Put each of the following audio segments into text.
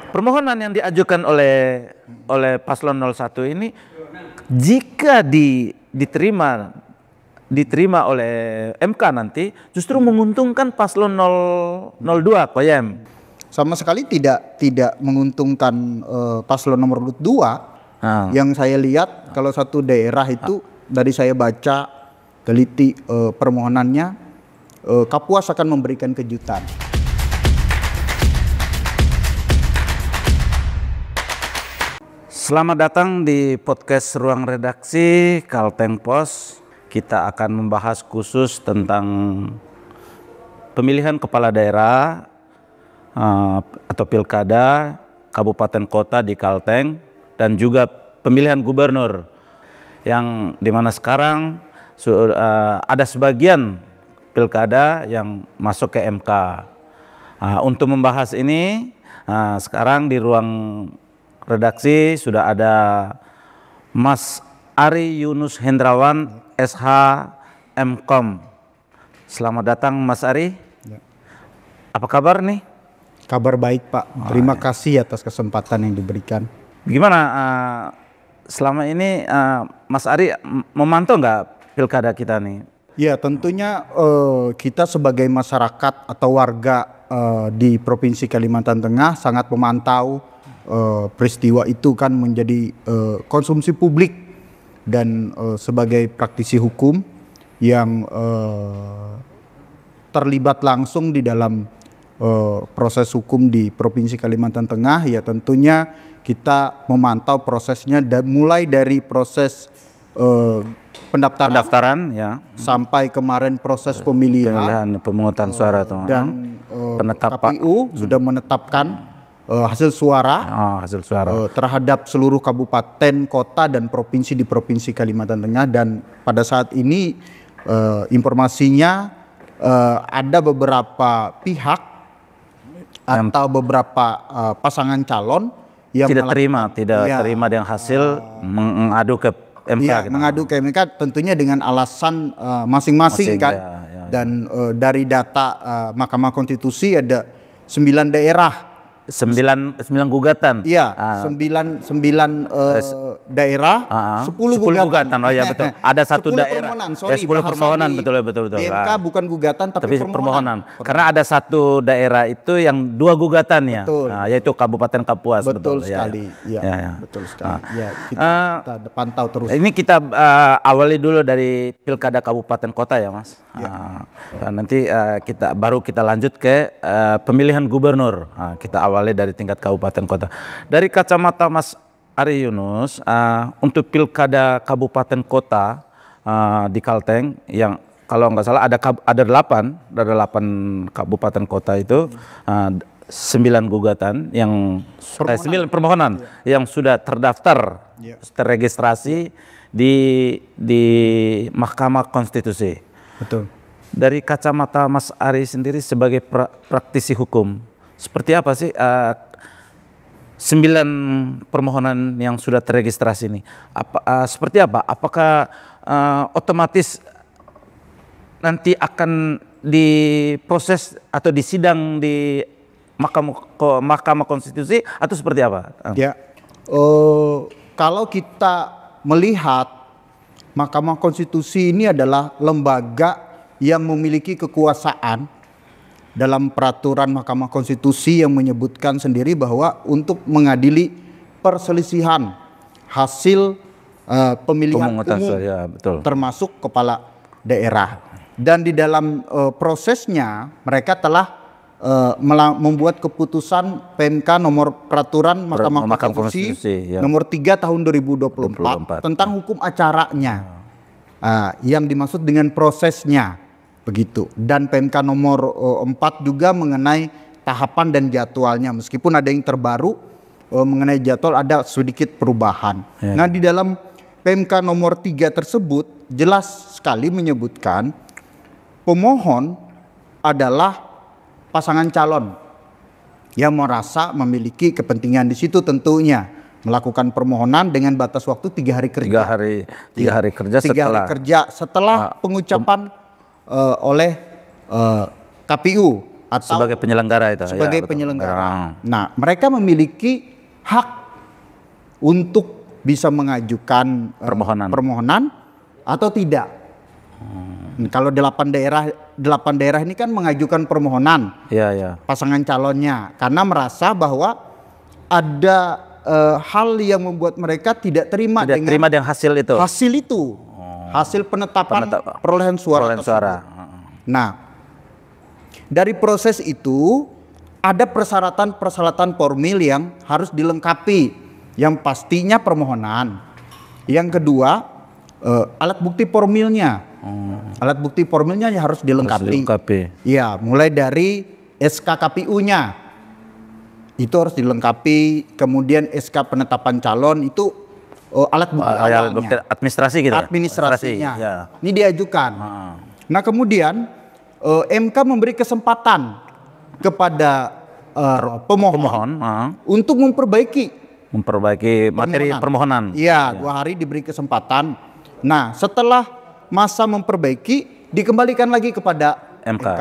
permohonan yang diajukan oleh paslon 01 ini jika diterima oleh MK nanti justru menguntungkan paslon 02 Koyem. Sama sekali tidak menguntungkan paslon nomor 2. Yang saya lihat kalau satu daerah itu dari saya baca teliti permohonannya, Kapuas akan memberikan kejutan. Selamat datang di podcast Ruang Redaksi Kalteng Pos. Kita akan membahas khusus tentang pemilihan kepala daerah atau pilkada kabupaten kota di Kalteng dan juga pemilihan gubernur yang dimana sekarang ada sebagian pilkada yang masuk ke MK. Untuk membahas ini sekarang di ruang redaksi sudah ada Mas Ari Yunus Hendrawan SH MKom. Selamat datang Mas Ari. Ya. Apa kabar nih? Kabar baik Pak. Terima kasih atas kesempatan yang diberikan. Gimana selama ini Mas Ari memantau nggak pilkada kita nih? Ya tentunya kita sebagai masyarakat atau warga di Provinsi Kalimantan Tengah sangat memantau peristiwa itu kan menjadi konsumsi publik dan sebagai praktisi hukum yang terlibat langsung di dalam proses hukum di Provinsi Kalimantan Tengah, ya tentunya kita memantau prosesnya mulai dari proses pendaftaran ya sampai kemarin proses pemilihan pemungutan suara dan KPU sudah menetapkan hasil suara terhadap seluruh kabupaten, kota dan provinsi di Provinsi Kalimantan Tengah. Dan pada saat ini informasinya ada beberapa pihak atau beberapa pasangan calon yang tidak terima dengan hasil mengadu ke MK. Ya, mengadu ke MK tentunya dengan alasan masing-masing kan. Dan dari data Mahkamah Konstitusi ada 9 daerah. 9 gugatan. Iya, 9 daerah, 10 gugatan. Oh ya betul. Ada satu daerah. 10 permohonan, betul. MK bukan gugatan tapi permohonan. Karena ada satu daerah itu yang 2 gugatan ya. Yaitu Kabupaten Kapuas. Betul sekali. Ya. Betul sekali. Ya, kita pantau terus. Ini kita awali dulu dari pilkada kabupaten kota ya, Mas. Nanti kita lanjut ke pemilihan gubernur. Kita awali dari tingkat kabupaten kota. Dari kacamata Mas Ari Yunus, untuk pilkada kabupaten kota di Kalteng yang kalau nggak salah ada 8 kabupaten kota itu 9 gugatan yang 9 permohonan yang sudah terdaftar terregistrasi di Mahkamah Konstitusi. Betul. Dari kacamata Mas Ari sendiri sebagai praktisi hukum, seperti apa sih 9 permohonan yang sudah terregistrasi ini? Seperti apa? Apakah otomatis nanti akan diproses atau disidang di Mahkamah Konstitusi atau seperti apa? Ya, kalau kita melihat Mahkamah Konstitusi ini adalah lembaga yang memiliki kekuasaan dalam peraturan Mahkamah Konstitusi yang menyebutkan sendiri bahwa untuk mengadili perselisihan hasil pemilihan umum termasuk kepala daerah. Dan di dalam prosesnya mereka telah membuat keputusan PMK nomor peraturan Mahkamah Konstitusi nomor 3 tahun 2024 tentang hukum acaranya, yang dimaksud dengan prosesnya. Begitu. Dan PMK nomor 4 juga mengenai tahapan dan jadwalnya, meskipun ada yang terbaru mengenai jadwal ada sedikit perubahan. Nah di dalam PMK nomor 3 tersebut jelas sekali menyebutkan pemohon adalah pasangan calon yang merasa memiliki kepentingan di situ, tentunya melakukan permohonan dengan batas waktu 3 hari kerja. 3 hari kerja setelah pengucapan oleh KPU atau sebagai penyelenggara itu. sebagai Ya, betul. penyelenggara. Nah, mereka memiliki hak untuk bisa mengajukan permohonan atau tidak. Kalau 8 daerah ini kan mengajukan permohonan pasangan calonnya karena merasa bahwa ada hal yang membuat mereka tidak terima dengan hasil itu. Hasil penetapan perolehan suara. Nah, dari proses itu ada persyaratan formil yang harus dilengkapi. Yang pastinya permohonan. Yang kedua, alat bukti formilnya. Alat bukti formilnya yang harus dilengkapi. Iya, mulai dari SK KPU-nya. Itu harus dilengkapi. Kemudian SK penetapan calon itu alat bukti awalnya. Administrasi gitu. Administrasinya. Ini diajukan. Nah, kemudian MK memberi kesempatan kepada pemohon untuk memperbaiki materi permohonan. Iya, 2 hari diberi kesempatan. Nah, setelah masa memperbaiki dikembalikan lagi kepada MK.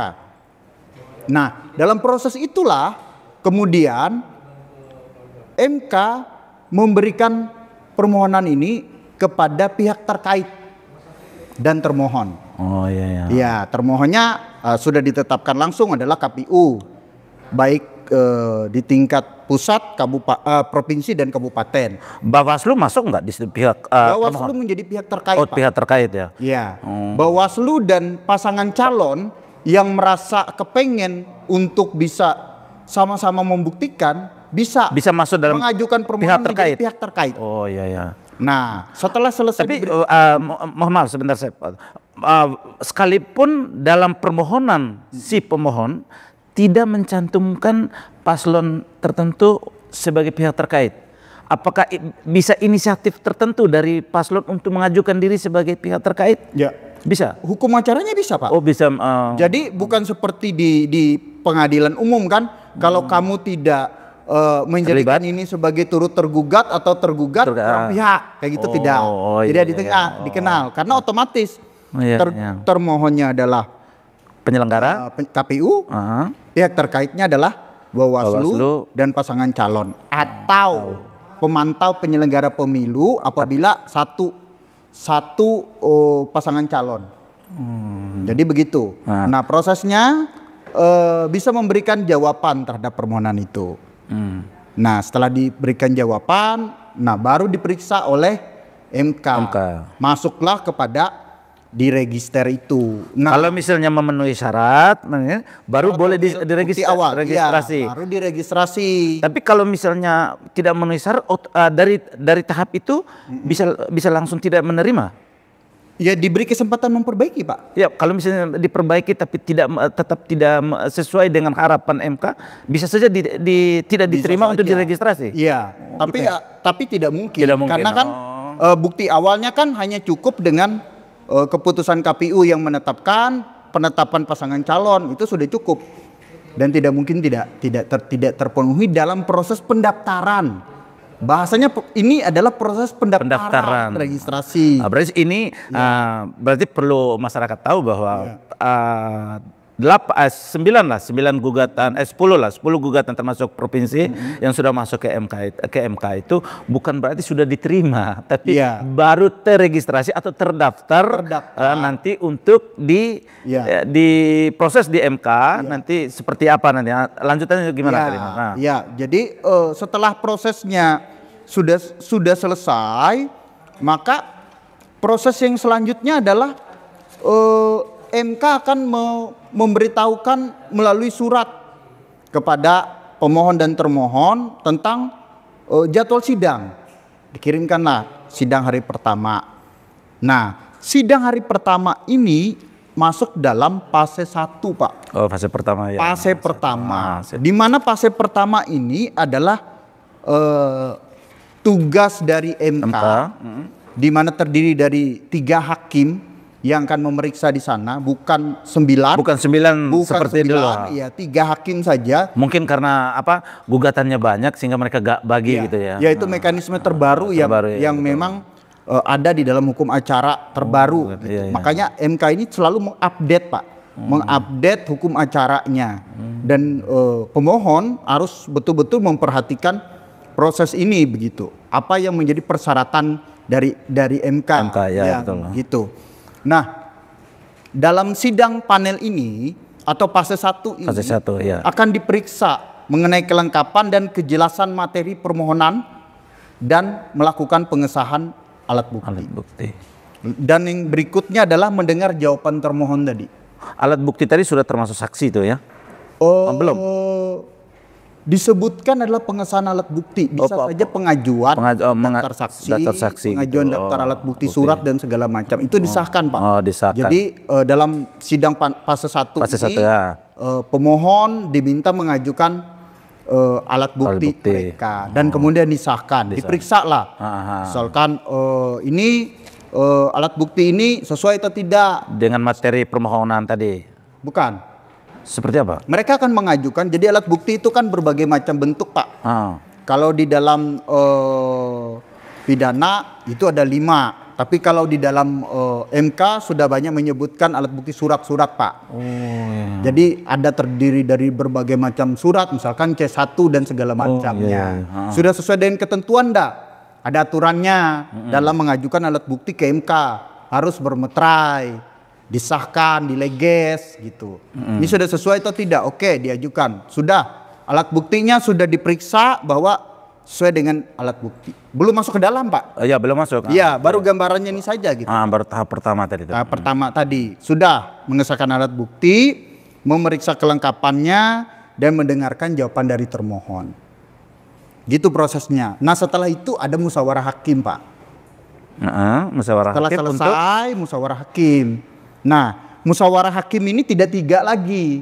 Nah, dalam proses itulah kemudian MK memberikan permohonan ini kepada pihak terkait dan termohon. Ya, termohonnya sudah ditetapkan langsung adalah KPU, baik di tingkat pusat, provinsi dan kabupaten. Bawaslu masuk nggak di pihak? Bawaslu menjadi pihak terkait. Pihak terkait ya. Iya. Bawaslu dan pasangan calon yang merasa kepengen untuk bisa sama-sama membuktikan bisa masuk dalam mengajukan permohonan menjadi pihak terkait. Oh iya. Nah, setelah selesai. Tapi mohon maaf sebentar saya. Sekalipun dalam permohonan si pemohon tidak mencantumkan paslon tertentu sebagai pihak terkait, apakah bisa inisiatif tertentu dari paslon untuk mengajukan diri sebagai pihak terkait? Ya, bisa. Hukum acaranya bisa, Pak. Oh, bisa. Jadi bukan seperti di pengadilan umum kan, kalau kamu tidak menjadikan ini sebagai turut tergugat atau tergugat pihak kayak gitu tidak. Tidak dikenal karena otomatis termohonnya adalah penyelenggara KPU, pihak terkaitnya adalah Bawaslu dan pasangan calon atau pemantau penyelenggara pemilu apabila satu pasangan calon. Jadi begitu. Nah, prosesnya bisa memberikan jawaban terhadap permohonan itu. Nah, setelah diberikan jawaban, baru diperiksa oleh MK. Masuklah kepada diregister itu. Nah, kalau misalnya memenuhi syarat, baru boleh diregistrasi. Baru diregistrasi. Tapi kalau misalnya tidak memenuhi syarat, dari tahap itu bisa langsung tidak menerima. Ya, diberi kesempatan memperbaiki, Pak. Ya, kalau misalnya diperbaiki tapi tetap tidak sesuai dengan harapan MK, bisa saja tidak diterima untuk diregistrasi. Iya, tapi tidak mungkin. Karena kan bukti awalnya kan hanya cukup dengan keputusan KPU yang menetapkan penetapan pasangan calon, itu sudah cukup dan tidak mungkin tidak terpenuhi dalam proses pendaftaran. Bahasanya ini adalah proses pendaftaran. Registrasi. Berarti ini berarti perlu masyarakat tahu bahwa 9 gugatan 10 gugatan termasuk provinsi yang sudah masuk ke MK itu bukan berarti sudah diterima, tapi baru terregistrasi atau terdaftar. Nanti untuk diproses di MK nanti seperti apa nanti lanjutannya gimana? Jadi setelah prosesnya sudah selesai, maka proses yang selanjutnya adalah MK akan memberitahukan melalui surat kepada pemohon dan termohon tentang jadwal sidang. Dikirimkanlah sidang hari pertama. Nah, sidang hari pertama ini masuk dalam fase 1, Pak. Oh, fase pertama ya. Fase pertama. Di mana fase pertama ini adalah tugas dari MK. Di mana terdiri dari 3 hakim yang akan memeriksa di sana, bukan 9. Bukan 9 seperti dulu. Ya, 3 hakim saja. Mungkin karena gugatannya banyak sehingga mereka gak bagi gitu ya. Ya, itu mekanisme terbaru yang memang ada di dalam hukum acara terbaru. Makanya MK ini selalu mengupdate, Pak. mengupdate hukum acaranya, dan pemohon harus betul-betul memperhatikan proses ini begitu. Apa yang menjadi persyaratan dari MK, ya, betul. Gitu. Nah, dalam sidang panel ini atau fase 1 ini ya, akan diperiksa mengenai kelengkapan dan kejelasan materi permohonan dan melakukan pengesahan alat bukti. Dan yang berikutnya adalah mendengar jawaban termohon tadi. Alat bukti tadi sudah termasuk saksi itu ya? Belum. Disebutkan adalah pengesahan alat bukti, bisa saja pengajuan daftar saksi, pengajuan daftar alat bukti, surat dan segala macam itu disahkan, Pak. Disahkan. Jadi dalam sidang fase 1 ini pemohon diminta mengajukan alat bukti mereka dan kemudian disahkan. Diperiksa lah. Misalkan ini alat bukti ini sesuai atau tidak dengan materi permohonan tadi. Bukan. Seperti apa? Mereka akan mengajukan, jadi alat bukti itu kan berbagai macam bentuk, Pak. Kalau di dalam pidana itu ada 5, tapi kalau di dalam MK sudah banyak menyebutkan alat bukti surat-surat, Pak. Jadi ada terdiri dari berbagai macam surat, misalkan C1 dan segala macamnya. Sudah sesuai dengan ketentuan dah? Ada aturannya dalam mengajukan alat bukti ke MK, harus bermeterai, disahkan, dileges gitu. Ini sudah sesuai atau tidak? Oke, diajukan. Sudah, alat buktinya sudah diperiksa bahwa sesuai dengan alat bukti. Belum masuk ke dalam, Pak. Ya, belum masuk. Iya, baru gambarannya ini saja gitu. Baru tahap pertama tadi. Tahap pertama tadi sudah mengesahkan alat bukti, memeriksa kelengkapannya dan mendengarkan jawaban dari termohon. Gitu prosesnya. Nah, setelah itu ada musyawarah hakim, Pak. Musyawarah setelah hakim selesai musyawarah hakim. Nah, musyawarah hakim ini tidak 3 lagi,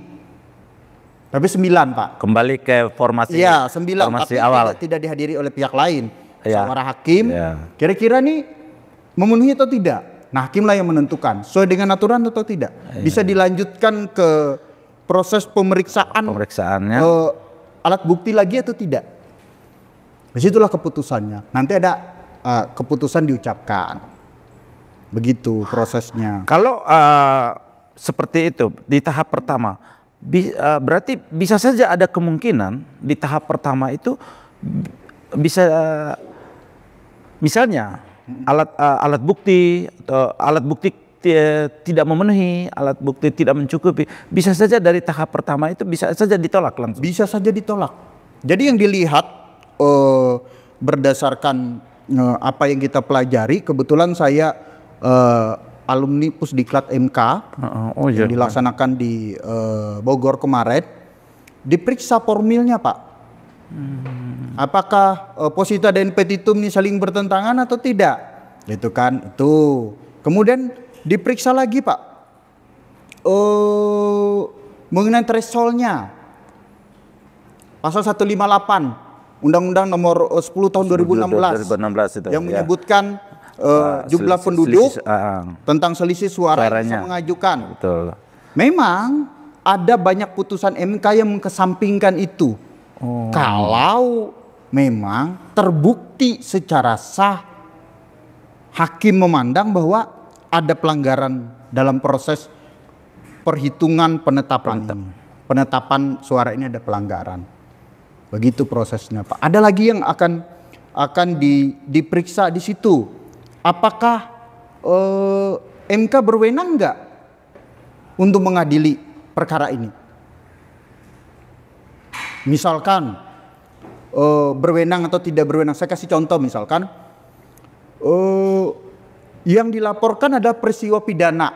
tapi 9, Pak. Kembali ke formasi. Iya, 9, formasi tapi awal. tidak dihadiri oleh pihak lain. Musyawarah hakim, kira-kira nih memenuhi atau tidak? Nah, hakimlah yang menentukan sesuai dengan aturan atau tidak. Bisa dilanjutkan ke proses pemeriksaannya, alat bukti lagi atau tidak. Disitulah keputusannya. Nanti ada keputusan diucapkan. Begitu prosesnya. Kalau seperti itu di tahap pertama, berarti bisa saja ada kemungkinan di tahap pertama itu bisa misalnya alat bukti atau alat bukti tidak memenuhi, alat bukti tidak mencukupi, bisa saja dari tahap pertama itu bisa saja ditolak langsung. Bisa saja ditolak. Jadi yang dilihat berdasarkan apa yang kita pelajari, kebetulan saya alumni Pusdiklat MK yang dilaksanakan di Bogor kemarin, diperiksa formilnya, Pak. Apakah posita dan petitum ini saling bertentangan atau tidak? Gitu kan, itu. Kemudian diperiksa lagi, Pak, mengenai thresholdnya. Pasal 158 Undang-Undang Nomor 10 Tahun 2016 itu, yang menyebutkan jumlah penduduk tentang selisih suara yang bisa mengajukan. Betul. Memang ada banyak putusan MK yang mengesampingkan itu. Kalau memang terbukti secara sah, hakim memandang bahwa ada pelanggaran dalam proses perhitungan penetapan ini. Penetapan suara ini ada pelanggaran. Begitu prosesnya, Pak. Ada lagi yang akan diperiksa di situ. Apakah MK berwenang nggak untuk mengadili perkara ini? Misalkan berwenang atau tidak berwenang. Saya kasih contoh, misalkan yang dilaporkan adalah peristiwa pidana,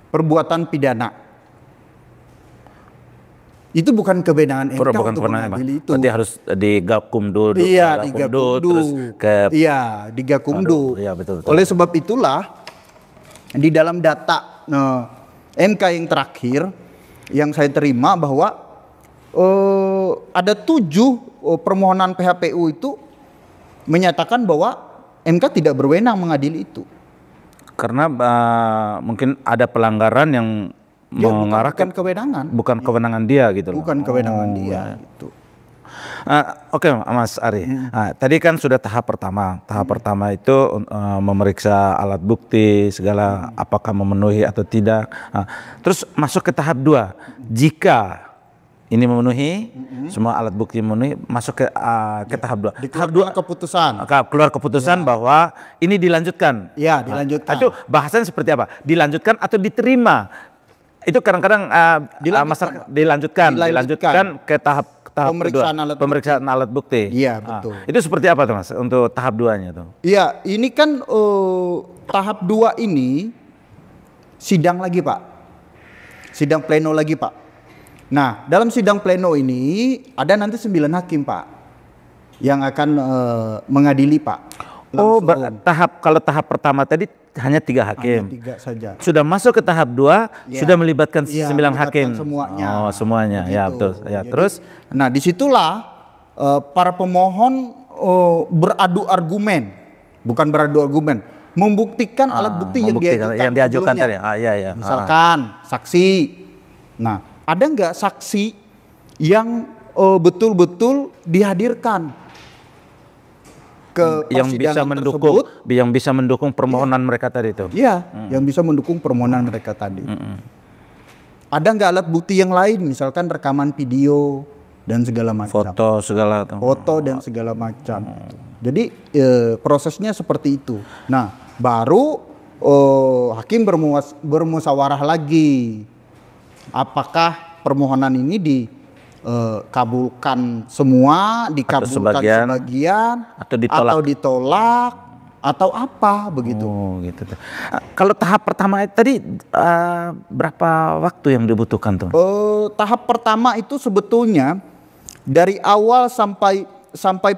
perbuatan pidana. Itu bukan kewenangan MK untuk mengadili itu. Berarti harus di Gakumdu. Iya, di Gakumdu. Terus ke di Gakumdu. Iya, betul. Oleh sebab itulah di dalam data MK yang terakhir yang saya terima bahwa ada 7 permohonan PHPU itu menyatakan bahwa MK tidak berwenang mengadili itu. Karena mungkin ada pelanggaran yang mengarahkan bukan kewenangan. Bukan kewenangan dia gitu loh. Bukan kewenangan dia gitu. Oke, Mas Ari. Tadi kan sudah tahap pertama. Tahap pertama itu memeriksa alat bukti segala apakah memenuhi atau tidak. Terus masuk ke tahap 2. Jika ini memenuhi, semua alat bukti memenuhi, masuk ke tahap 2. Tahap 2 keputusan. Keluar keputusan bahwa ini dilanjutkan. Ya, dilanjutkan. Itu bahasannya seperti apa? Dilanjutkan atau diterima? Itu kadang-kadang masyarakat dilanjutkan ke tahap pemeriksaan alat bukti. Iya, betul. Itu seperti apa tuh Mas untuk tahap 2-nya tuh? Iya, ini kan tahap 2 ini sidang lagi Pak. Sidang pleno lagi Pak. Nah, dalam sidang pleno ini ada nanti 9 hakim Pak yang akan mengadili Pak. Kalau tahap pertama tadi hanya 3 hakim. Hanya 3 saja. Sudah masuk ke tahap 2, sudah melibatkan 9 hakim. Semuanya. Oh, semuanya. Begitu. Ya, betul. Ya, Jadi, terus nah, disitulah para pemohon beradu argumen. Bukan beradu argumen, membuktikan alat bukti yang diajukan tadi. Misalkan saksi. Nah, ada nggak saksi yang betul-betul dihadirkan ke yang bisa mendukung permohonan mereka tadi itu. Iya, yang bisa mendukung permohonan mereka tadi. Ada nggak alat bukti yang lain, misalkan rekaman video dan segala macam. Foto dan segala macam. Jadi prosesnya seperti itu. Nah, baru hakim bermusyawarah lagi. Apakah permohonan ini dikabulkan semua, dikabulkan sebagian, atau ditolak, atau apa begitu? Oh, gitu. Kalau tahap pertama tadi berapa waktu yang dibutuhkan tuh? Tahap pertama itu sebetulnya dari awal sampai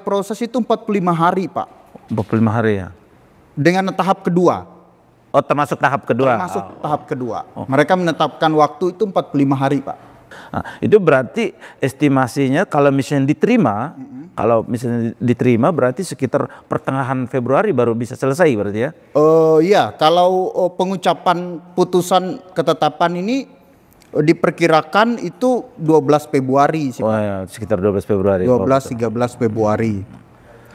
proses itu 45 hari, Pak. 45 hari ya. Dengan tahap kedua. Oh, termasuk tahap kedua. Termasuk tahap kedua. Mereka menetapkan waktu itu 45 hari, Pak. Nah, itu berarti estimasinya kalau misalnya diterima, berarti sekitar pertengahan Februari baru bisa selesai berarti ya? Iya, kalau pengucapan putusan ketetapan ini diperkirakan itu 12 Februari sih, Pak. Oh, ya, sekitar 12 Februari. 12-13 Februari.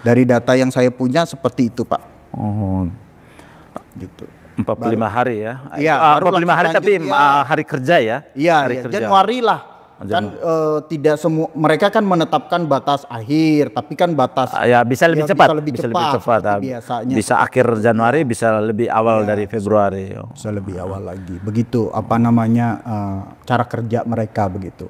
Dari data yang saya punya seperti itu, Pak. Oh. Gitu. 45 hari ya. Iya, 45 hari tapi hari kerja ya. Iya, Januari lah. Kan tidak semua, mereka kan menetapkan batas akhir, tapi kan batas ya bisa lebih cepat. Bisa lebih cepat biasanya. Bisa akhir Januari, bisa lebih awal dari Februari. Bisa lebih awal lagi. Begitu cara kerja mereka begitu.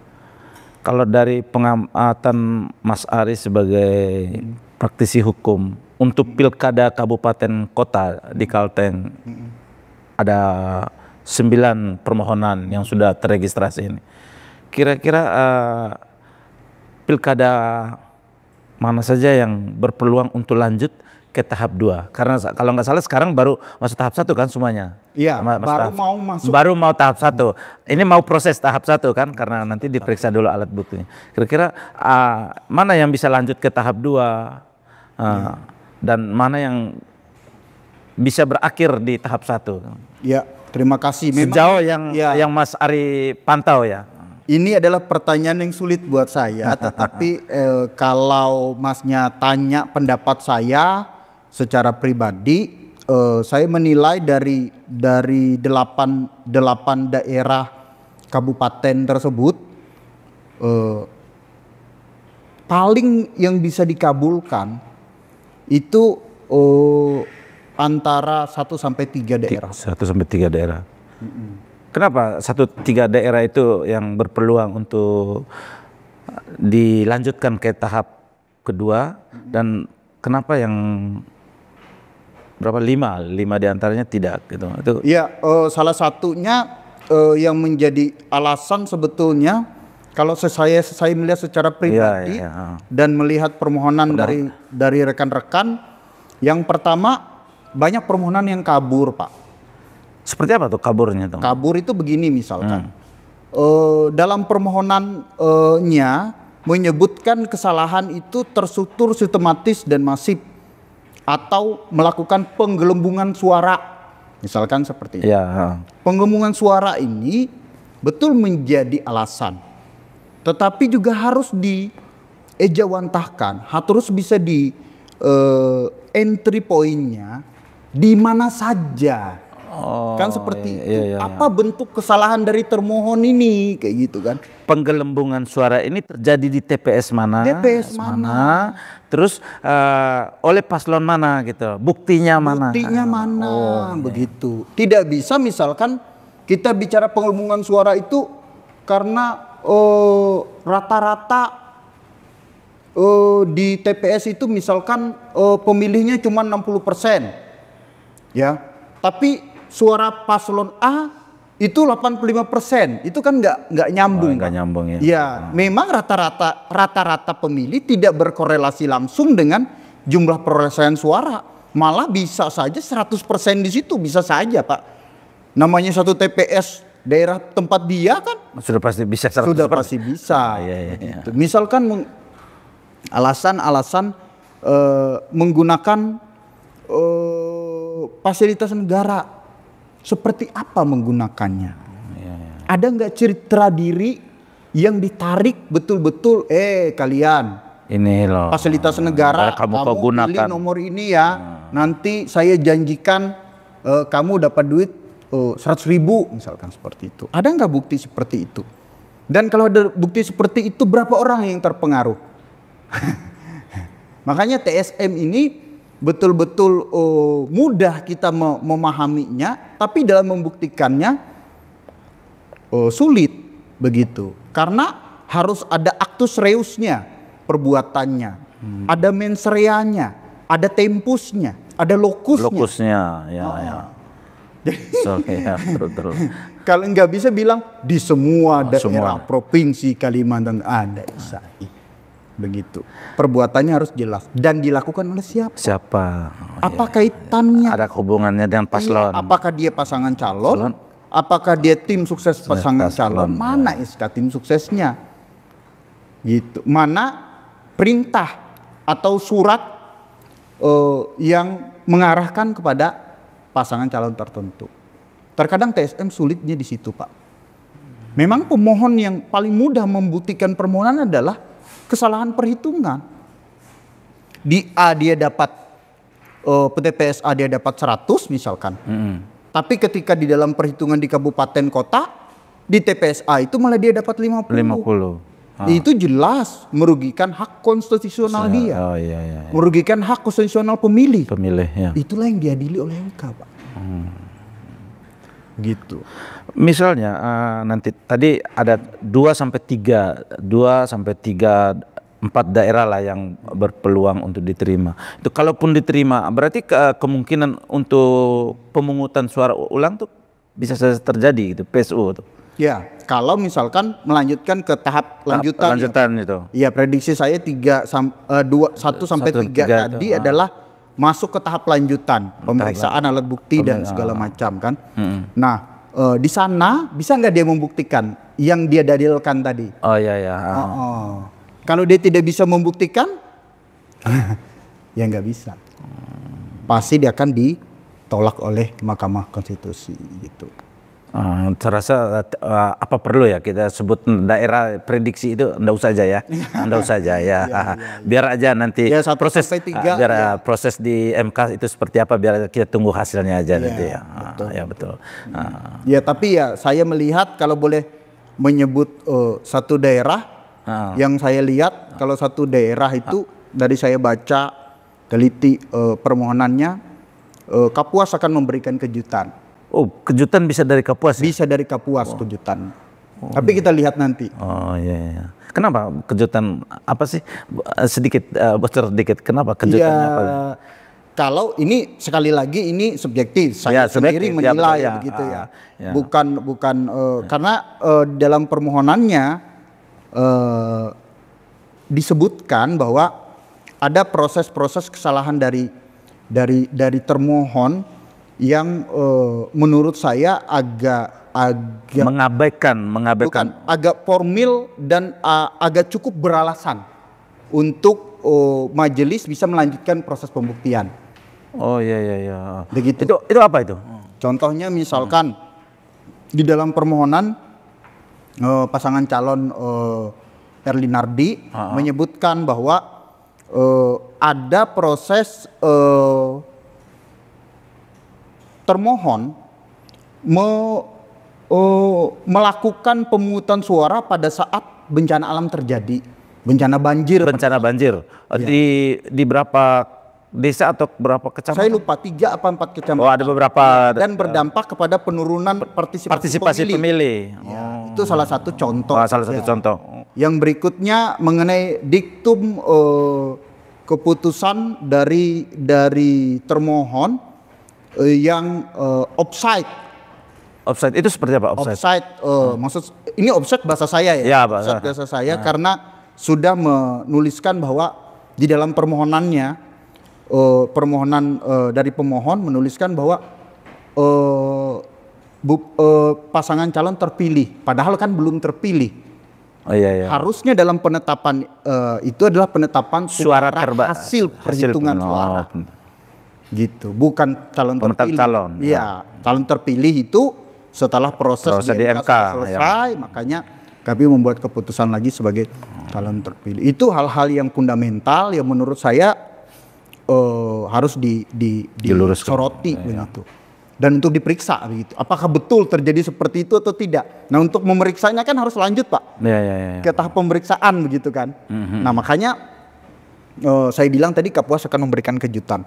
Kalau dari pengamatan Mas Ari sebagai praktisi hukum untuk pilkada kabupaten kota di Kalteng, ada 9 permohonan yang sudah terregistrasi ini. Kira-kira pilkada mana saja yang berpeluang untuk lanjut ke tahap 2? Karena kalau nggak salah sekarang baru masuk tahap 1 kan semuanya. Iya, baru mau tahap 1. Ini mau proses tahap 1 kan, karena nanti diperiksa dulu alat buktinya. Kira-kira mana yang bisa lanjut ke tahap 2? Dan mana yang bisa berakhir di tahap 1? Ya, terima kasih. Sejauh yang Mas Ari pantau ya. Ini adalah pertanyaan yang sulit buat saya, tetapi kalau Masnya tanya pendapat saya secara pribadi, saya menilai dari 8 daerah kabupaten tersebut, paling yang bisa dikabulkan itu antara 1 sampai 3 daerah. 1 sampai 3 daerah. Kenapa 1-3 daerah itu yang berpeluang untuk dilanjutkan ke tahap kedua, dan kenapa yang berapa 5 diantaranya tidak gitu? Itu. Ya, salah satunya yang menjadi alasan sebetulnya kalau saya melihat secara pribadi dan melihat permohonan dari rekan-rekan, yang pertama banyak permohonan yang kabur, Pak. Seperti apa tuh kaburnya tuh? Kabur itu begini misalkan, dalam permohonannya menyebutkan kesalahan itu terstruktur, sistematis dan masif, atau melakukan penggelembungan suara, misalkan seperti itu. Penggelembungan suara ini betul menjadi alasan, tetapi juga harus ejawantahkan, terus bisa di entry pointnya di mana saja. Kan seperti itu. Apa bentuk kesalahan dari termohon ini kayak gitu kan? Penggelembungan suara ini terjadi di TPS mana? TPS mana? Terus oleh paslon mana gitu? Buktinya mana? Buktinya mana? Begitu. Tidak bisa misalkan kita bicara penggelembungan suara itu karena rata-rata di TPS itu misalkan pemilihnya cuma 60%. Ya. Tapi suara paslon A itu 85%, itu kan nggak nyambung. Nggak nyambung ya. Ya, memang rata-rata pemilih tidak berkorelasi langsung dengan jumlah perolehan suara. Malah bisa saja 100% di situ, bisa saja Pak. Namanya satu TPS daerah tempat dia kan sudah pasti bisa 100%. Sudah pasti bisa. Gitu. Misalkan alasan-alasan menggunakan fasilitas negara. Seperti apa menggunakannya? Ada nggak citra diri yang ditarik betul-betul? Kalian ini loh fasilitas negara, kamu gunakan pilih nomor ini ya. Nanti saya janjikan kamu dapat duit 100.000 misalkan seperti itu. Ada nggak bukti seperti itu? Dan kalau ada bukti seperti itu, berapa orang yang terpengaruh? Makanya TSM ini betul-betul mudah kita memahaminya, tapi dalam membuktikannya sulit begitu. Karena harus ada actus reusnya, perbuatannya, ada mens reanya, ada tempusnya, ada lokusnya. Lokusnya, ya. Betul. Kalau nggak bisa bilang di semua daerah provinsi Kalimantan ada begitu. Perbuatannya harus jelas dan dilakukan oleh siapa? Apa kaitannya? Ada hubungannya dengan paslon. Apakah dia pasangan calon? Apakah dia tim sukses pasangan calon? Mana SK tim suksesnya? Gitu. Mana perintah atau surat yang mengarahkan kepada pasangan calon tertentu? Terkadang TSM sulitnya di situ, Pak. Memang pemohon yang paling mudah membuktikan permohonan adalah kesalahan perhitungan. Di A dia dapat PTPS A dia dapat 100 misalkan. Tapi ketika di dalam perhitungan di kabupaten kota di TPS A itu malah dia dapat 50. Itu jelas merugikan hak konstitusional dia. Merugikan hak konstitusional pemilih. Ya. Itulah yang diadili oleh MK, Pak. Gitu. Misalnya nanti tadi ada 2 sampai 3 4 daerah lah yang berpeluang untuk diterima. Itu kalaupun diterima berarti kemungkinan untuk pemungutan suara ulang tuh bisa saja terjadi gitu, PSU tuh. Ya, kalau misalkan melanjutkan ke tahap lanjutan itu. Ya, prediksi saya 1 sampai 3 tadi adalah masuk ke tahap lanjutan, pemeriksaan alat bukti dan segala macam kan. Nah, di sana bisa nggak dia membuktikan yang dia dalilkan tadi? Kalau dia tidak bisa membuktikan, ya nggak bisa. Pasti dia akan ditolak oleh Mahkamah Konstitusi gitu. Terasa apa perlu ya kita sebut daerah prediksi itu enggak usah aja ya. Enggak usah aja ya. Biar aja nanti proses proses di MK itu seperti apa biar kita tunggu hasilnya aja nanti ya. Betul. Ya tapi ya saya melihat kalau boleh menyebut satu daerah yang saya lihat kalau satu daerah itu dari saya baca teliti permohonannya Kapuas akan memberikan kejutan. Oh, kejutan bisa dari Kapuas? Bisa dari Kapuas kejutan. Tapi kita lihat nanti. Kenapa kejutan apa sih? Sedikit bocor sedikit. Kenapa kejutannya apa? Kalau ini sekali lagi ini subjektif. Saya sendiri menilai begitu ya. Bukan karena dalam permohonannya disebutkan bahwa ada proses-proses kesalahan dari termohon yang menurut saya agak mengabaikan bukan, agak formil dan agak cukup beralasan untuk majelis bisa melanjutkan proses pembuktian. Begitu. Itu apa itu? Contohnya misalkan di dalam permohonan pasangan calon Erlinardi menyebutkan bahwa ada proses termohon melakukan pemungutan suara pada saat bencana alam terjadi, bencana banjir. Bencana banjir di berapa desa atau berapa kecamatan? Saya lupa 3 apa 4 kecamatan. Oh, ada beberapa dan berdampak kepada penurunan partisipasi pemilih. Ya, itu salah satu contoh. Salah satu contoh. Yang berikutnya mengenai diktum keputusan dari termohon yang offside. Offside itu seperti apa? Offside, maksud ini offside bahasa saya ya. Ya, bahasa saya karena sudah menuliskan bahwa di dalam permohonannya dari pemohon menuliskan bahwa pasangan calon terpilih, padahal kan belum terpilih. Oh, iya. Harusnya dalam penetapan itu adalah penetapan suara hasil perhitungan suara. Gitu, bukan calon terpilih. Iya, calon terpilih itu setelah proses di MK selesai, makanya kami membuat keputusan lagi sebagai calon terpilih. Itu hal-hal yang fundamental yang menurut saya harus disoroti begitu. Dan untuk diperiksa begitu. Apakah betul terjadi seperti itu atau tidak? Nah, untuk memeriksanya kan harus lanjut, Pak. Ke tahap pemeriksaan begitu kan. Nah, makanya saya bilang tadi Kapuas akan memberikan kejutan.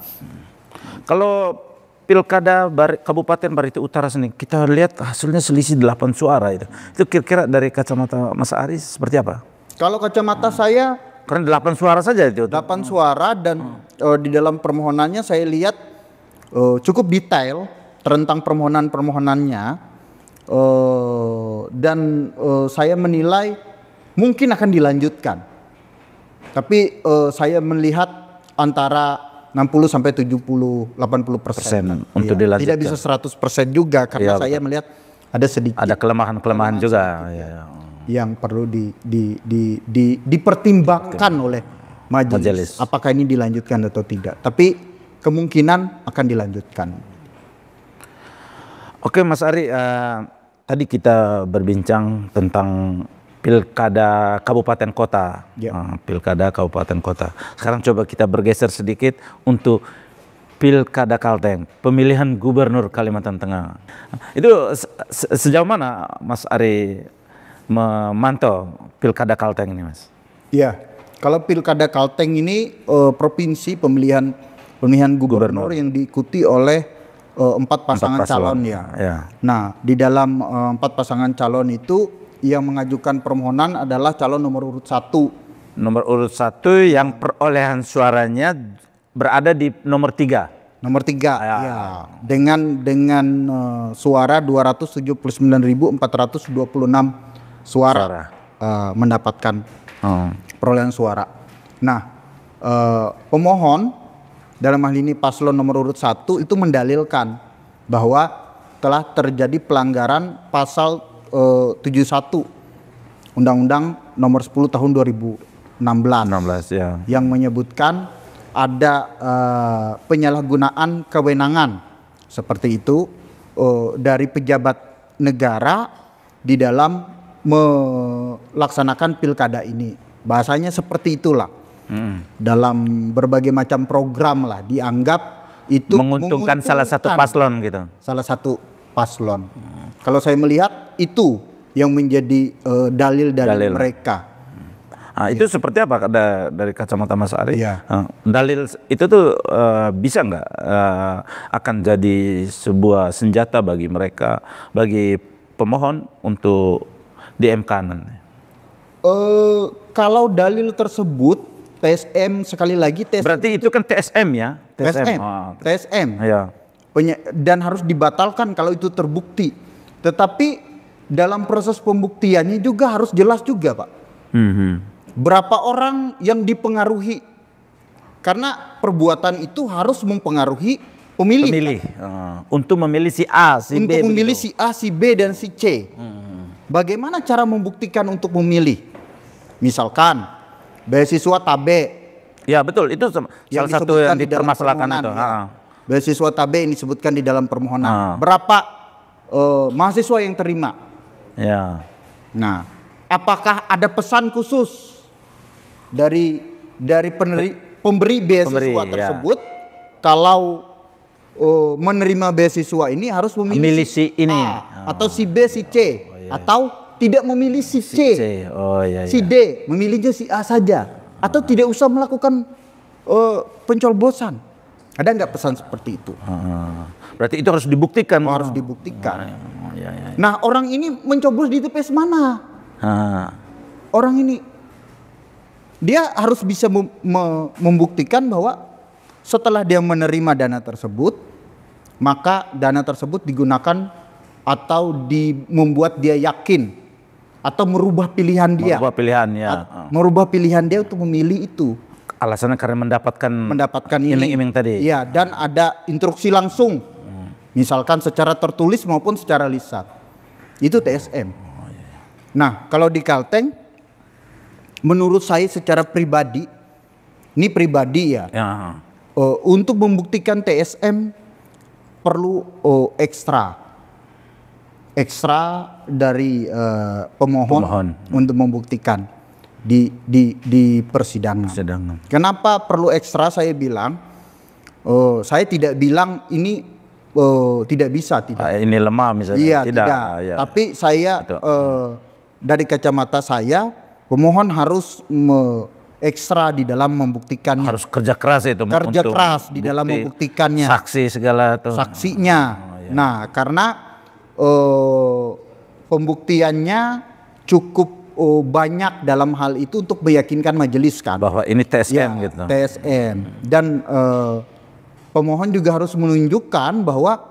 Kalau Pilkada Kabupaten Barito Utara sini kita lihat hasilnya selisih 8 suara itu. Itu kira-kira dari kacamata Mas Aris seperti apa? Kalau kacamata saya karena 8 suara saja itu. 8 suara dan di dalam permohonannya saya lihat cukup detail tentang permohonan-permohonannya dan saya menilai mungkin akan dilanjutkan. Tapi saya melihat antara 60 sampai 70-80% untuk dilanjutkan. Tidak bisa 100% juga karena saya melihat ada sedikit. Ada kelemahan-kelemahan juga. Yang perlu dipertimbangkan oleh majelis. Apakah ini dilanjutkan atau tidak? Tapi kemungkinan akan dilanjutkan. Oke, Mas Ari, tadi kita berbincang tentang Pilkada Kabupaten Kota, Pilkada Kabupaten Kota. Sekarang coba kita bergeser sedikit untuk Pilkada Kalteng, pemilihan Gubernur Kalimantan Tengah. Itu sejauh mana Mas Ari memantau Pilkada Kalteng ini, Mas? Iya, kalau Pilkada Kalteng ini provinsi pemilihan gubernur yang diikuti oleh 4 pasangan calon ya. Nah, di dalam 4 pasangan calon itu yang mengajukan permohonan adalah calon nomor urut 1. Nomor urut 1 yang perolehan suaranya berada di nomor 3. Nomor 3 ya. Dengan suara 279.426 suara. Mendapatkan perolehan suara. Nah, pemohon dalam hal ini paslon nomor urut 1 itu mendalilkan bahwa telah terjadi pelanggaran pasal 71 Undang-Undang nomor 10 tahun 2016 yang menyebutkan ada penyalahgunaan kewenangan seperti itu dari pejabat negara di dalam melaksanakan pilkada ini. Bahasanya seperti itulah. Dalam berbagai macam program lah dianggap itu menguntungkan salah satu paslon gitu. Salah satu paslon. Kalau saya melihat itu yang menjadi dalil dari mereka. Nah, itu seperti apa dari kacamata Mas Ari? Dalil itu tuh bisa nggak akan jadi sebuah senjata bagi mereka, bagi pemohon untuk di MK nanti? Kalau dalil tersebut TSM sekali lagi berarti itu kan TSM ya? TSM. Ya. Dan harus dibatalkan kalau itu terbukti. Tetapi dalam proses pembuktiannya juga harus jelas juga, Pak. Berapa orang yang dipengaruhi? Karena perbuatan itu harus mempengaruhi pemilih. Untuk memilih si A, si B. Untuk memilih si A, si B, dan si C. Bagaimana cara membuktikan untuk memilih? Misalkan beasiswa TABE. Ya betul, itu salah satu yang dipermasalahkan itu. Beasiswa TABE ini disebutkan di dalam permohonan. Berapa mahasiswa yang terima? Ya. Nah, apakah ada pesan khusus dari pemberi beasiswa tersebut kalau menerima beasiswa ini harus memilih si ini atau si B, si C, atau tidak memilih si C, si D, memilihnya si A saja, atau tidak usah melakukan pencoblosan. Ada nggak pesan seperti itu? Berarti itu harus dibuktikan. Harus dibuktikan. Nah, orang ini mencoblos di TPS mana? Orang ini dia harus bisa membuktikan bahwa setelah dia menerima dana tersebut, maka dana tersebut digunakan atau membuat dia yakin atau merubah pilihan dia. Merubah pilihan, ya. Merubah pilihan dia untuk memilih itu. Alasannya karena mendapatkan iming-iming tadi. Iya, dan ada instruksi langsung. Misalkan secara tertulis maupun secara lisan. Itu TSM. Nah, kalau di Kalteng, menurut saya secara pribadi, ini pribadi ya. Untuk membuktikan TSM perlu ekstra dari pemohon untuk membuktikan di persidangan. Kenapa perlu ekstra? Saya bilang, saya tidak bilang ini tidak bisa, tidak. Ini lemah misalnya. Iya, tidak. Ya. Tapi saya dari kacamata saya, pemohon harus ekstra di dalam membuktikannya. Harus kerja keras itu. Kerja keras di dalam membuktikannya. Saksi segala itu. Saksinya. Nah, karena pembuktiannya cukup banyak dalam hal itu untuk meyakinkan majelis kan. Bahwa ini TSM gitu. TSM. Dan pemohon juga harus menunjukkan bahwa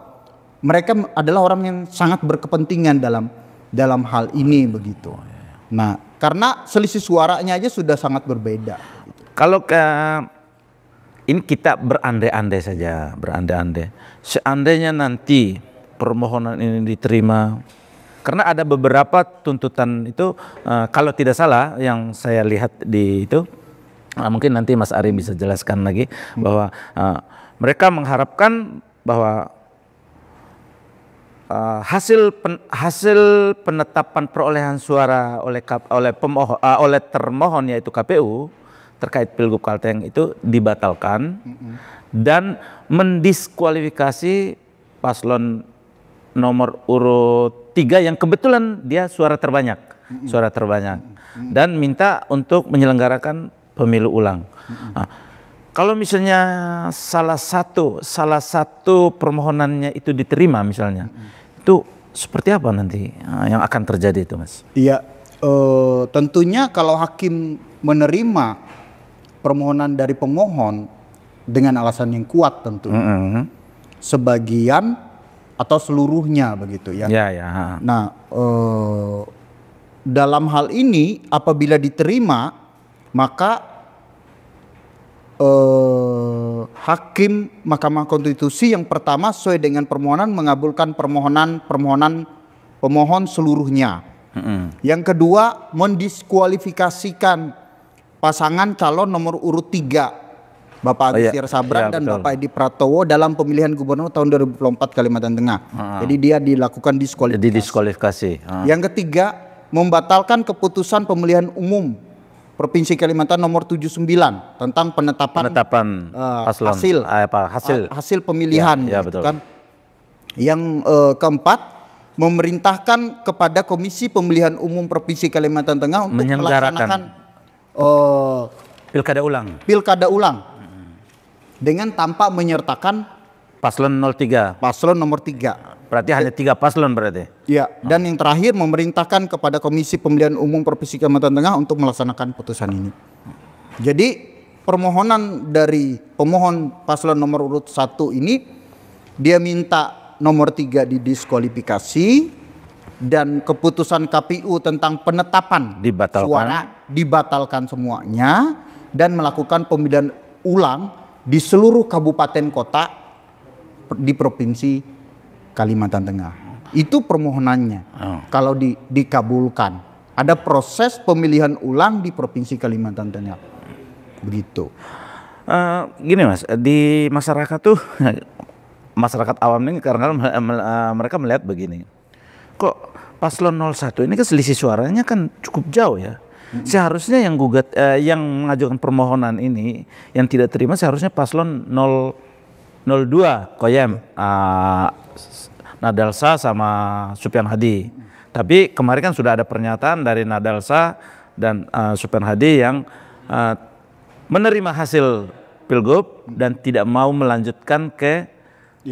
mereka adalah orang yang sangat berkepentingan dalam hal ini begitu. Nah, karena selisih suaranya aja sudah sangat berbeda. Kalau ini kita berandai-andai saja, berandai-andai. Seandainya nanti permohonan ini diterima, karena ada beberapa tuntutan itu, kalau tidak salah yang saya lihat di itu, mungkin nanti Mas Ari bisa jelaskan lagi bahwa mereka mengharapkan bahwa hasil penetapan perolehan suara oleh termohon yaitu KPU terkait Pilgub Kalteng itu dibatalkan dan mendiskualifikasi paslon nomor urut 3 yang kebetulan dia suara terbanyak, dan minta untuk menyelenggarakan pemilu ulang. Nah, kalau misalnya salah satu permohonannya itu diterima misalnya, itu seperti apa nanti yang akan terjadi itu, Mas? Iya, tentunya kalau hakim menerima permohonan dari pemohon dengan alasan yang kuat tentunya, sebagian atau seluruhnya begitu ya. Nah, dalam hal ini apabila diterima, maka hakim Mahkamah Konstitusi yang pertama sesuai dengan permohonan mengabulkan permohonan pemohon seluruhnya. Yang kedua, mendiskualifikasikan pasangan calon nomor urut 3 Bapak Agus Tiar Sabran dan Bapak Edi Pratowo dalam pemilihan gubernur tahun 2024 Kalimantan Tengah. Jadi dia dilakukan diskualifikasi. Yang ketiga, membatalkan keputusan pemilihan umum Provinsi Kalimantan nomor 79 tentang penetapan hasil pemilihan. Betul. Kan? Yang keempat, memerintahkan kepada Komisi Pemilihan Umum Provinsi Kalimantan Tengah untuk melaksanakan pilkada ulang dengan tanpa menyertakan paslon 03. Paslon nomor 3. Berarti hanya 3 paslon berarti. Ya, dan yang terakhir memerintahkan kepada Komisi Pemilihan Umum Provinsi Kalimantan Tengah untuk melaksanakan putusan ini. Jadi permohonan dari pemohon paslon nomor urut 1 ini, dia minta nomor 3 didiskualifikasi dan keputusan KPU tentang penetapan suara dibatalkan semuanya dan melakukan pemilihan ulang di seluruh kabupaten kota di Provinsi Kalimantan Tengah. Itu permohonannya. Kalau dikabulkan, ada proses pemilihan ulang di Provinsi Kalimantan Tengah. Begitu. Gini Mas, di masyarakat tuh masyarakat awam ini karena mereka melihat begini. Kok paslon 01 ini kan selisih suaranya kan cukup jauh ya. Seharusnya yang yang mengajukan permohonan ini yang tidak terima seharusnya paslon 02 Koyem, Nadalsa sama Supian Hadi. Tapi kemarin kan sudah ada pernyataan dari Nadalsa dan Supian Hadi yang menerima hasil Pilgub dan tidak mau melanjutkan ke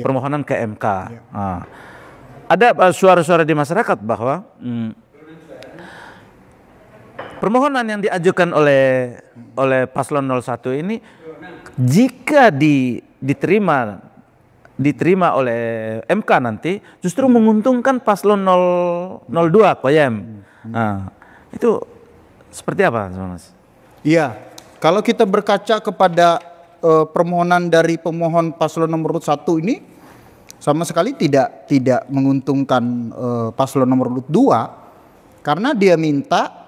permohonan ke MK. Ada suara-suara di masyarakat bahwa permohonan yang diajukan oleh paslon 01 ini jika diterima oleh MK nanti justru menguntungkan paslon 02 Koyem. Itu seperti apa, Mas? Iya, kalau kita berkaca kepada permohonan dari pemohon paslon nomor 1 ini sama sekali tidak menguntungkan paslon nomor 2 karena dia minta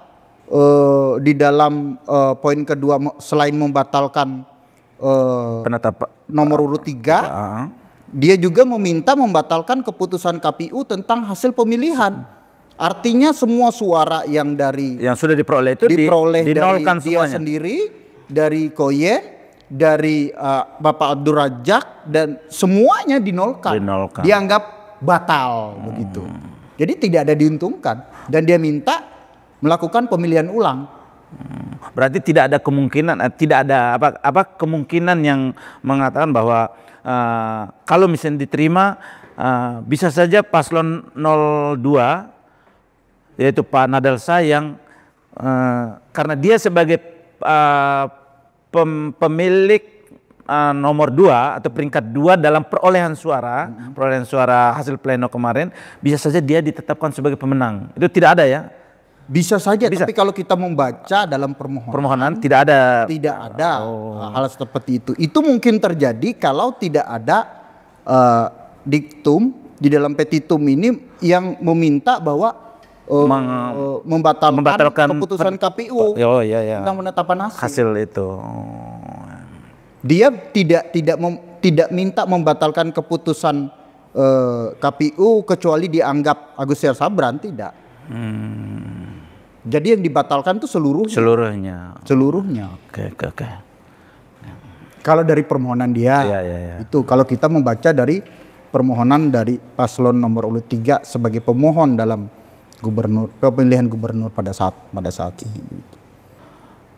di dalam poin kedua selain membatalkan penetapan nomor urut 3, dia juga meminta membatalkan keputusan KPU tentang hasil pemilihan. Artinya semua suara yang sudah diperoleh itu dinolkan dari dia sendiri, dari Koye, dari Bapak Abdul Rajak, dan semuanya dinolkan. Dianggap batal begitu. Jadi tidak ada diuntungkan dan dia minta melakukan pemilihan ulang. Berarti tidak ada kemungkinan, kemungkinan yang mengatakan bahwa kalau misalnya diterima bisa saja paslon 02 yaitu Pak Nadalsa yang karena dia sebagai pemilik nomor 2 atau peringkat 2 dalam perolehan suara hasil pleno kemarin, bisa saja dia ditetapkan sebagai pemenang. Itu tidak ada ya? Bisa saja, tapi kalau kita membaca dalam permohonan tidak ada hal seperti itu. Itu mungkin terjadi kalau tidak ada diktum di dalam petitum ini yang meminta bahwa membatalkan keputusan KPU tentang penetapan hasil itu. Dia tidak minta membatalkan keputusan KPU kecuali dianggap Agus Sabran, tidak. Jadi yang dibatalkan itu seluruhnya. Oke. Kalau dari permohonan dia, itu kalau kita membaca dari permohonan dari paslon nomor urut 3 sebagai pemohon dalam pemilihan gubernur pada saat ini.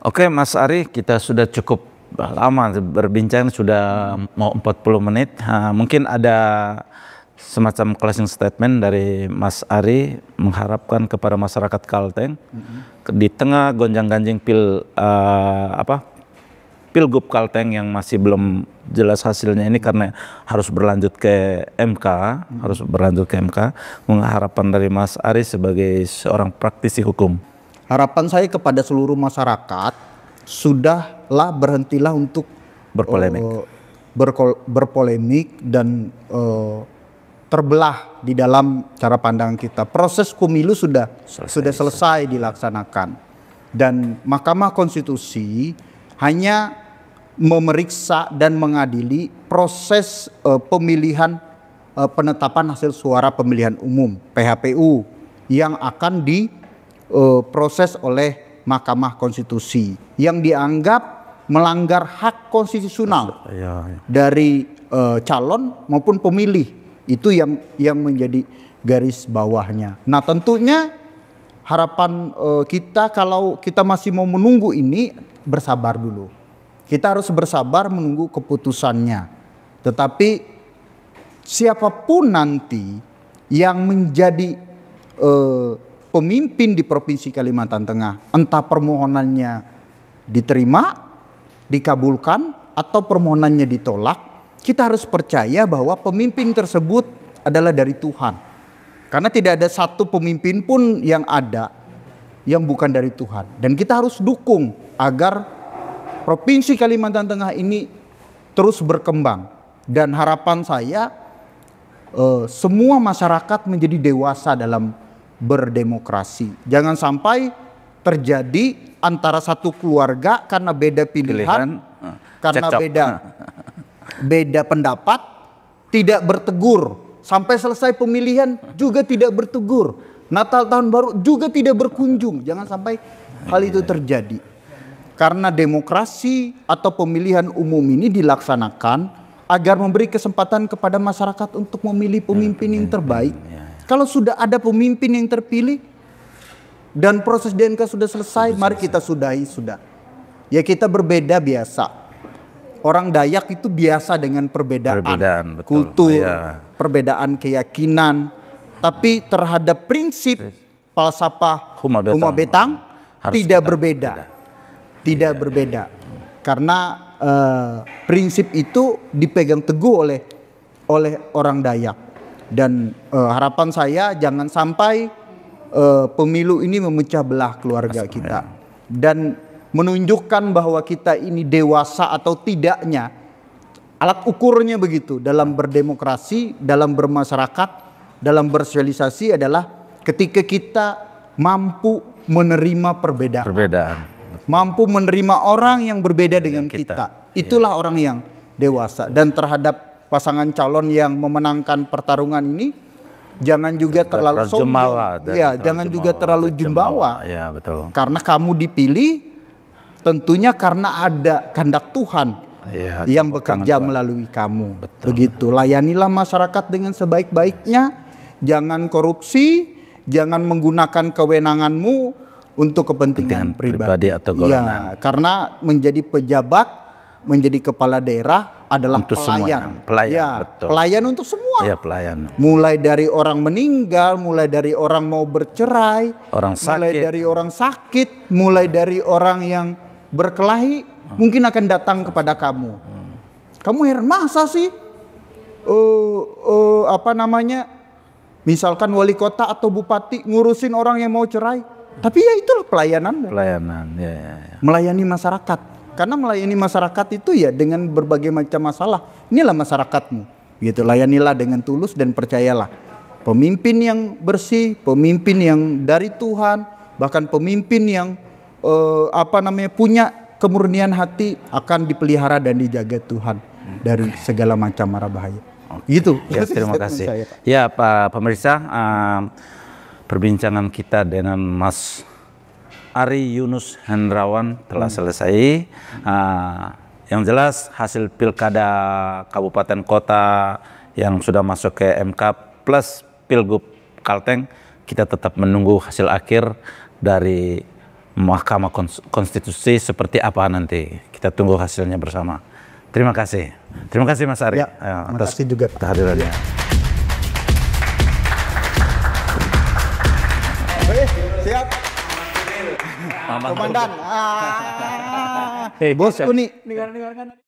Oke, Mas Ari, kita sudah cukup lama berbincang, sudah mau 40 menit. Mungkin ada semacam closing statement dari Mas Ari mengharapkan kepada masyarakat Kalteng di tengah gonjang-ganjing Pilgub Kalteng yang masih belum jelas hasilnya ini karena harus berlanjut ke MK, mengharapkan dari Mas Ari sebagai seorang praktisi hukum. Harapan saya kepada seluruh masyarakat, sudahlah berhentilah untuk berpolemik dan terbelah di dalam cara pandang kita. Proses pemilu sudah selesai dilaksanakan dan Mahkamah Konstitusi hanya memeriksa dan mengadili proses pemilihan penetapan hasil suara pemilihan umum (PHPU) yang akan diproses oleh Mahkamah Konstitusi yang dianggap melanggar hak konstitusional dari calon maupun pemilih. Itu yang menjadi garis bawahnya. Nah, tentunya harapan kita kalau kita masih mau menunggu ini, bersabar dulu. Kita harus bersabar menunggu keputusannya. Tetapi siapapun nanti yang menjadi pemimpin di Provinsi Kalimantan Tengah, entah permohonannya diterima, dikabulkan, atau permohonannya ditolak, kita harus percaya bahwa pemimpin tersebut adalah dari Tuhan. Karena tidak ada satu pemimpin pun yang ada yang bukan dari Tuhan. Dan kita harus dukung agar Provinsi Kalimantan Tengah ini terus berkembang. Dan harapan saya semua masyarakat menjadi dewasa dalam berdemokrasi. Jangan sampai terjadi antara satu keluarga karena beda pilihan, karena beda pendapat, tidak bertegur. Sampai selesai pemilihan juga tidak bertegur. Natal tahun baru juga tidak berkunjung. Jangan sampai hal itu terjadi. Karena demokrasi atau pemilihan umum ini dilaksanakan agar memberi kesempatan kepada masyarakat untuk memilih pemimpin yang terbaik. Kalau sudah ada pemimpin yang terpilih dan proses DNK sudah selesai, mari kita sudahi sudah. Ya kita berbeda biasa. Orang Dayak itu biasa dengan perbedaan kultur, perbedaan keyakinan. Tapi terhadap prinsip falsafah Huma Betang tidak berbeda. Tidak berbeda. Karena prinsip itu dipegang teguh oleh orang Dayak. Dan harapan saya jangan sampai pemilu ini memecah belah keluarga kita. Dan menunjukkan bahwa kita ini dewasa atau tidaknya. Alat ukurnya begitu dalam berdemokrasi, dalam bermasyarakat, dalam bersosialisasi adalah ketika kita mampu menerima perbedaan. Mampu menerima orang yang berbeda dengan kita. Itulah orang yang dewasa. Dan terhadap pasangan calon yang memenangkan pertarungan ini, jangan juga terlalu sombong. Jangan juga terlalu jumbawa. Ya, betul. Karena kamu dipilih tentunya karena ada kehendak Tuhan yang bekerja melalui kamu. Betul. Begitu. Layanilah masyarakat dengan sebaik-baiknya. Jangan korupsi, jangan menggunakan kewenanganmu untuk kepentingan pribadi atau golongan. Karena menjadi pejabat, menjadi kepala daerah adalah untuk pelayan. Pelayan untuk semua. Pelayan. Mulai dari orang meninggal, mulai dari orang mau bercerai, mulai dari orang sakit, mulai dari orang yang berkelahi, mungkin akan datang kepada kamu. Kamu heran, masa sih? Misalkan wali kota atau bupati ngurusin orang yang mau cerai. Tapi ya itulah pelayanan. Melayani masyarakat. Karena melayani masyarakat itu ya dengan berbagai macam masalah. Inilah masyarakatmu. Gitu, layanilah dengan tulus dan percayalah. Pemimpin yang bersih, pemimpin yang dari Tuhan, bahkan pemimpin yang punya kemurnian hati akan dipelihara dan dijaga Tuhan dari segala macam mara bahaya. Gitu. Ya, terima kasih. Ya, Pak pemirsa, perbincangan kita dengan Mas Ari Yunus Hendrawan telah selesai. Yang jelas hasil pilkada kabupaten kota yang sudah masuk ke MK plus Pilgub Kalteng, kita tetap menunggu hasil akhir dari Mahkamah Konstitusi seperti apa nanti. Kita tunggu hasilnya bersama. Terima kasih. Terima kasih Mas Ari atas juga kehadirannya. Siap. Komandan. Bosku nih.